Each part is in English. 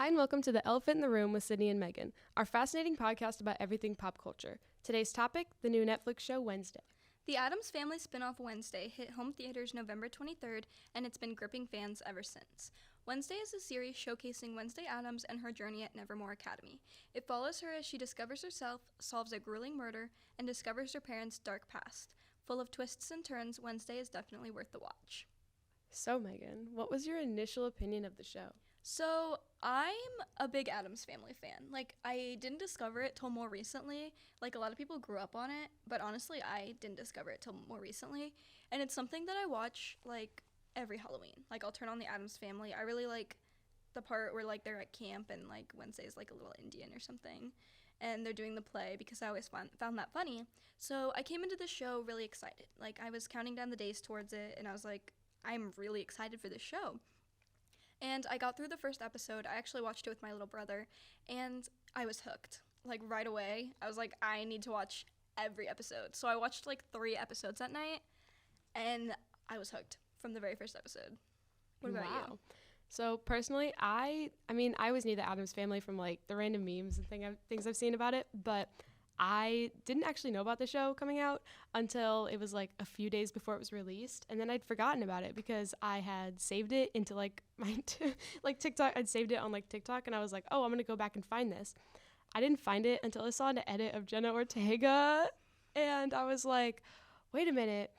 Hi and welcome to The Elephant in the Room with Sydney and Megan, our fascinating podcast about everything pop culture. Today's topic, the new Netflix show Wednesday. The Addams Family spin-off Wednesday hit home theaters November 23rd, and it's been gripping fans ever since. Wednesday is a series showcasing Wednesday Addams and her journey at Nevermore Academy. It follows her as she discovers herself, solves a grueling murder, and discovers her parents' dark past. Full of twists and turns, Wednesday is definitely worth the watch. So Megan, what was your initial opinion of the show? So, I'm a big Addams Family fan. I didn't discover it till more recently. A lot of people grew up on it, but honestly, I didn't discover it till more recently. And it's something that I watch, every Halloween. I'll turn on the Addams Family. I really like the part where, they're at camp and, Wednesday's, a little Indian or something. And they're doing the play because I always found that funny. So, I came into the show really excited. I was counting down the days towards it, and I was like, I'm really excited for this show. And I got through the first episode. I actually watched it with my little brother, and I was hooked. Right away, I was like, I need to watch every episode. So I watched 3 episodes that night, and I was hooked from the very first episode. What about you? So personally, I always knew the Addams Family from the random memes and things I've seen about it, but I didn't actually know about the show coming out until it was a few days before it was released, and then I'd forgotten about it because I had saved it into my TikTok. I'd saved it on TikTok, and I was like, oh, I'm gonna go back and find this. I didn't find it until I saw an edit of Jenna Ortega, and I was like, wait a minute,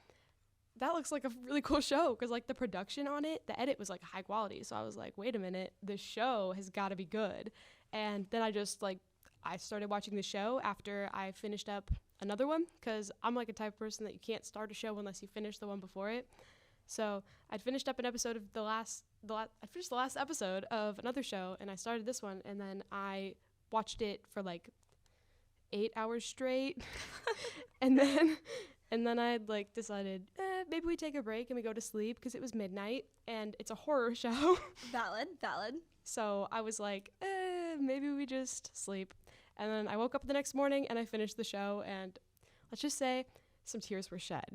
that looks like a really cool show because the production on it, the edit was high quality. So I was like, wait a minute, this show has got to be good. And then I just I started watching the show after I finished up another one because I'm a type of person that you can't start a show unless you finish the one before it. So I'd finished up an episode of I finished the last episode of another show, and I started this one, and then I watched it for 8 hours straight. and then I'd decided maybe we take a break and we go to sleep because it was midnight and it's a horror show. Valid. So I was like, maybe we just sleep. And then I woke up the next morning and I finished the show, and let's just say some tears were shed.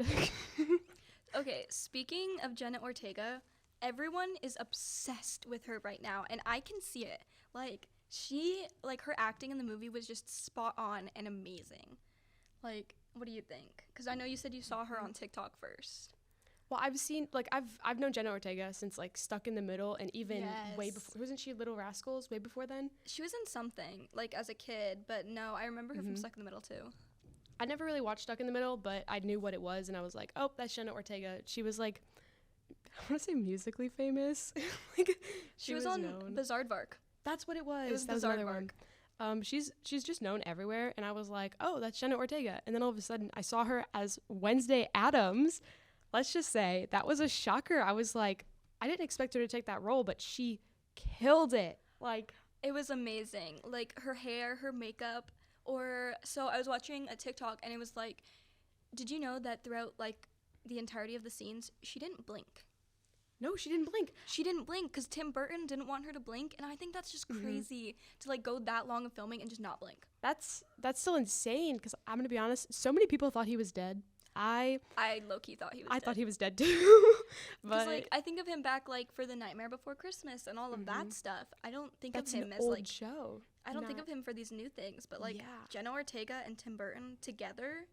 Okay, speaking of Jenna Ortega, everyone is obsessed with her right now, and I can see it. Her acting in the movie was just spot on and amazing. What do you think? Because I know you said you saw her on TikTok first. Well, I've seen, I've known Jenna Ortega since, Stuck in the Middle, and even way before. Wasn't she Little Rascals way before then? She was in something, as a kid, but no, I remember her from Stuck in the Middle, too. I never really watched Stuck in the Middle, but I knew what it was, and I was like, oh, that's Jenna Ortega. She was, I want to say musically famous. She was on Bizaardvark. That's what it was. It was that was another Bizaardvark. one. She's just known everywhere, and I was like, oh, that's Jenna Ortega. And then all of a sudden, I saw her as Wednesday Addams. Let's just say that was a shocker. I was like, I didn't expect her to take that role, but she killed it. It was amazing. Her hair, her makeup, so I was watching a TikTok, and it was did you know that throughout the entirety of the scenes, she didn't blink? No, she didn't blink. She didn't blink because Tim Burton didn't want her to blink, and I think that's just crazy to go that long of filming and just not blink. That's still insane because I'm gonna be honest, so many people thought he was dead. I low-key thought he was dead. I thought he was dead too. Because I think of him back for The Nightmare Before Christmas and all of that stuff. I don't think that's of him an as old show. I don't think of him for these new things, but Jenna Ortega and Tim Burton together,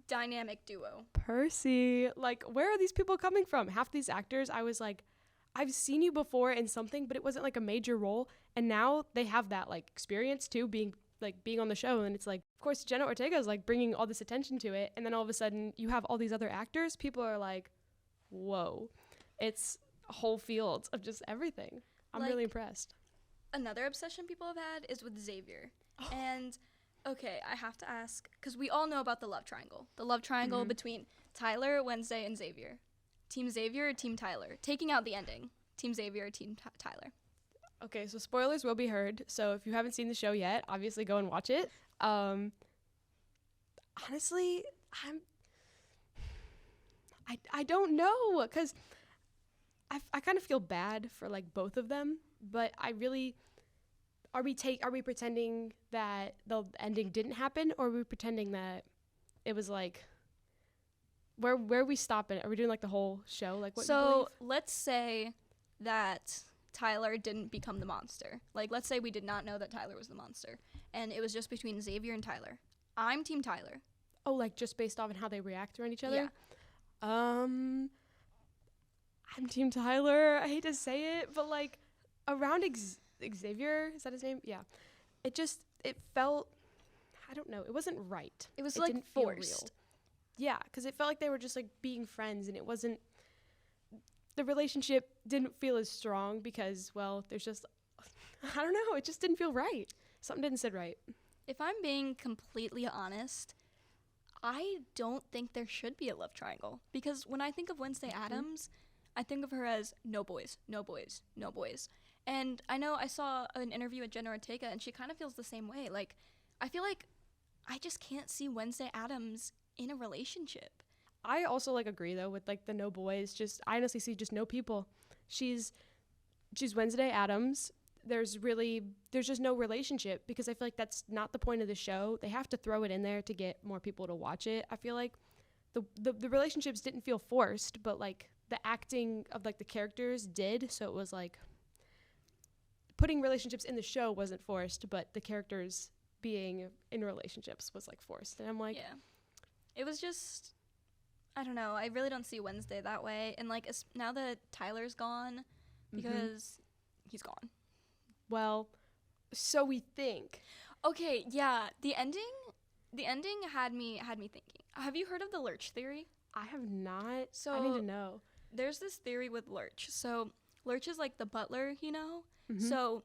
dynamic duo. Percy, where are these people coming from? Half these actors, I was like, I've seen you before in something, but it wasn't a major role, and now they have that experience too, being on the show, and it's of course Jenna Ortega is bringing all this attention to it, and then all of a sudden you have all these other actors. People are like, whoa, it's a whole field of just everything. I'm really impressed. Another obsession people have had is with Xavier. And okay, I have to ask, because we all know about the love triangle between Tyler, Wednesday, and Xavier. Team Xavier or Team Tyler? Taking out the ending. Team Xavier or Team Tyler? Okay, so spoilers will be heard. So if you haven't seen the show yet, obviously go and watch it. Honestly, I don't know, because I kind of feel bad for both of them, but I really are we pretending that the ending didn't happen, or are we pretending that it was where are we stopping? Are we doing the whole show? What? So let's say that Tyler didn't become the monster. Like, let's say we did not know that Tyler was the monster, and it was just between Xavier and Tyler. I'm Team Tyler. Oh, like just based off on how they react around each other? Yeah. I'm Team Tyler. I hate to say it, but like around Xavier, is that his name? Yeah. It felt, I don't know, it wasn't right. It was it like didn't feel real. forced. Yeah, because it felt like they were just like being friends, and it wasn't, the relationship didn't feel as strong because, well, there's just, I don't know, it just didn't feel right. Something didn't sit right. If I'm being completely honest, I don't think there should be a love triangle. Because when I think of Wednesday Addams, I think of her as no boys, no boys, no boys. And I know I saw an interview with Jenna Ortega, and she kind of feels the same way. Like, I feel like I just can't see Wednesday Addams in a relationship. I also like agree though with like the no boys. Just I honestly see just no people. She's Wednesday Addams. There's just no relationship because I feel like that's not the point of the show. They have to throw it in there to get more people to watch it. I feel like the relationships didn't feel forced, but like the acting of like the characters did. So it was like putting relationships in the show wasn't forced, but the characters being in relationships was like forced. And I'm like, yeah, it was just, I don't know. I really don't see Wednesday that way. And like now that Tyler's gone, because he's gone. Well, so we think. Okay, yeah. The ending had me thinking. Have you heard of the Lurch theory? I have not. So I need to know. There's this theory with Lurch. So Lurch is like the butler, you know? So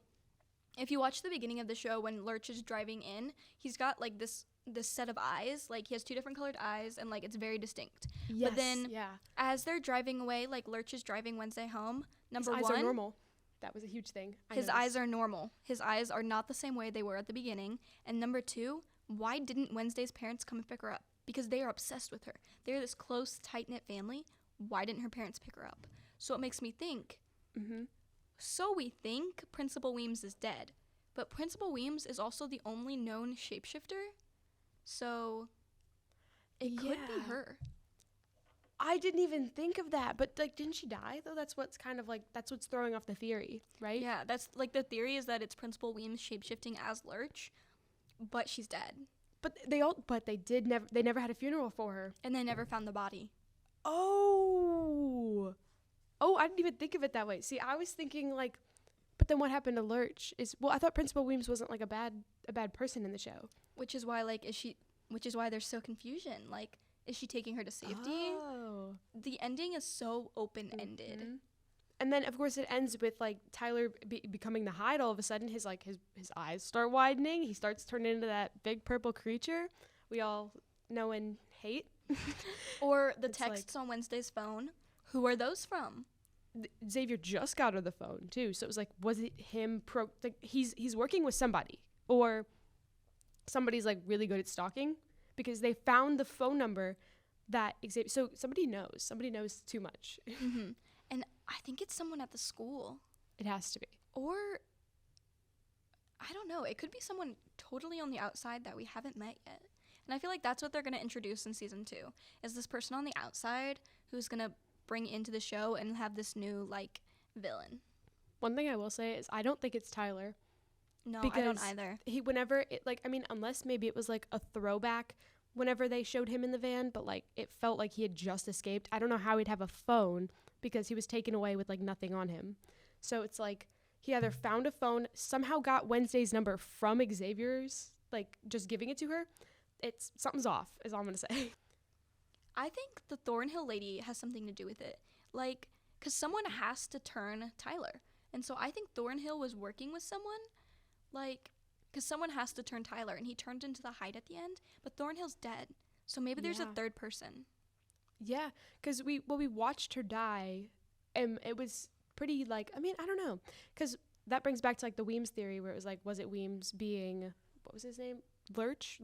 if you watch the beginning of the show when Lurch is driving in, he's got like this set of eyes. Like he has 2 different colored eyes and like it's very distinct. Yes, but then yeah. as they're driving away, like Lurch is driving Wednesday home. Number His one, eyes are normal. That was a huge thing. His eyes are normal. His eyes are not the same way they were at the beginning. And number 2, why didn't Wednesday's parents come and pick her up? Because they are obsessed with her. They're this close, tight-knit family. Why didn't her parents pick her up? So it makes me think. So we think Principal Weems is dead. But Principal Weems is also the only known shapeshifter. So it could be her. I didn't even think of that, but like, didn't she die though? That's what's throwing off the theory, right? Yeah, that's like the theory is that it's Principal Weems shapeshifting as Lurch, but she's dead. But they never had a funeral for her, and they never found the body. Oh, I didn't even think of it that way. See, I was thinking like, but then what happened to Lurch? I thought Principal Weems wasn't like a bad person in the show. Which is why there's so confusion. Like, is she taking her to safety? Oh. The ending is so open-ended. And then, of course, it ends with, like, Tyler becoming the Hyde all of a sudden. His eyes start widening. He starts turning into that big purple creature we all know and hate. Or the texts on Wednesday's phone. Who are those from? Xavier just got her the phone, too. So it was like, was it him? He's working with somebody. Or somebody's, like, really good at stalking. Because they found the phone number that Xavier... So somebody knows too much. And I think it's someone at the school. It has to be. Or, I don't know. It could be someone totally on the outside that we haven't met yet. And I feel like that's what they're going to introduce in season 2. Is this person on the outside who's going to bring into the show and have this new, like, villain. One thing I will say is I don't think it's Tyler. No, I don't either. Unless maybe it was like a throwback whenever they showed him in the van, but like it felt like he had just escaped. I don't know how he'd have a phone because he was taken away with like nothing on him. So it's like he either found a phone, somehow got Wednesday's number from Xavier's, like just giving it to her. Something's off, is all I'm gonna say. I think the Thornhill lady has something to do with it. Like, because someone has to turn Tyler. And so I think Thornhill was working with someone. Like, because someone has to turn Tyler, and he turned into the Hyde at the end, but Thornhill's dead. So maybe there's a third person. Yeah, because we watched her die, and it was pretty, like, I don't know. Because that brings back to, like, the Weems theory, where it was, like, was it Weems being, what was his name? Lurch.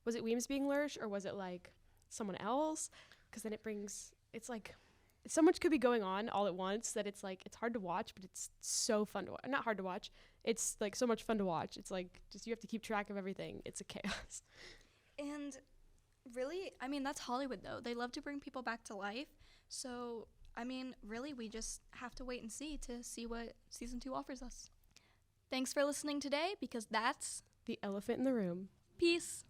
Was it Weems being Lurch, or was it, like, someone else? Because then it's, like... So much could be going on all at once that it's like it's hard to watch, but it's so fun to watch. Not hard to watch. It's like so much fun to watch. It's like just you have to keep track of everything. It's a chaos. And really, that's Hollywood though. They love to bring people back to life. So I mean, really, we just have to wait and see what season 2 offers us. Thanks for listening today, because that's The elephant in the room. peace.